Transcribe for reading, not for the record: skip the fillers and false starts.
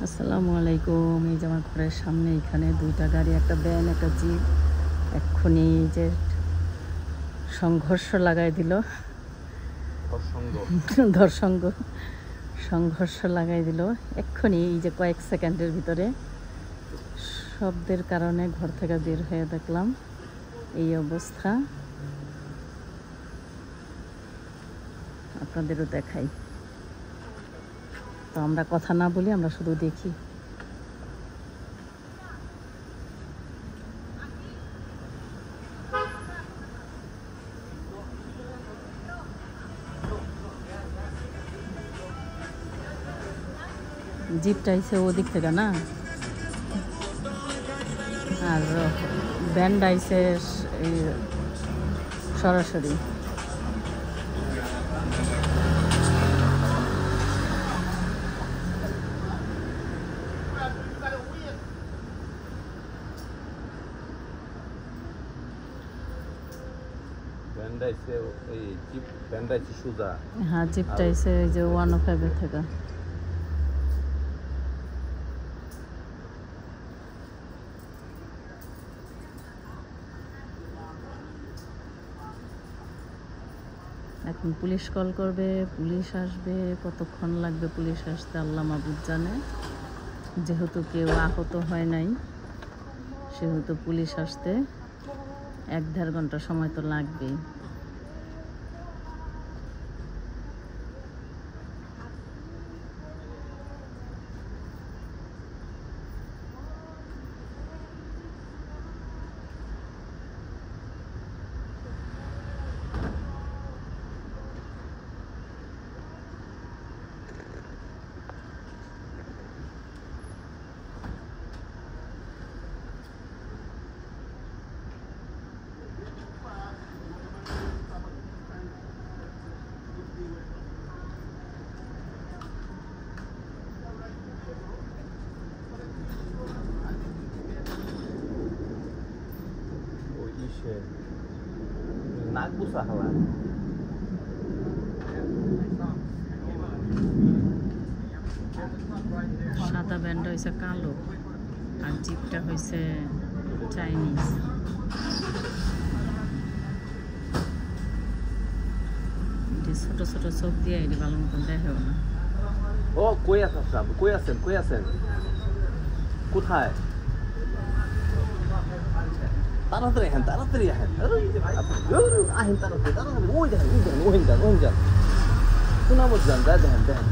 আসসালামু আলাইকুম। এই যে আমার ঘরের সামনে এখানে দুইটা গাড়ি, একটা ভ্যান একটা জিপ, এক্ষুনি যে সংঘর্ষ লাগাই দিল, সংঘর্ষ লাগাই দিল এক্ষুনি, এই যে কয়েক সেকেন্ডের ভিতরে। শব্দের কারণে ঘর থেকে বের হয়ে দেখলাম এই অবস্থা। আপনাদেরও দেখাই। তো আমরা কথা না বলি, আমরা শুধু দেখি। জিপটা আইছে ওদিক থেকে না, আর ব্যান্ড আইছে সরাসরি। হ্যাঁ, জিপটা আইছে এই যে 105 থেকে। এখন পুলিশ কল করবে, পুলিশ আসবে। কতক্ষণ লাগবে পুলিশ আসতে আল্লাহ মাবুদ জানে। যেহেতু কেউ আহত হয় নাই, সেহেতু পুলিশ আসতে 1-1.5 ঘন্টা সময় তো লাগবেই। সাদা ব্যান্ড হয়েছে কালো, আর জিপটা হয়েছে চাইনিজ। ছোট ছোট চোখ দিয়ে এটি ভালো মতন দেখেও না। ও কই আছেন? কই আছেন? কোথায়? তাড়াতাড়ি আহেন। আহেন তাড়াতাড়ি। ওই দেখেন। শোনা বুঝলেন, দেখেন।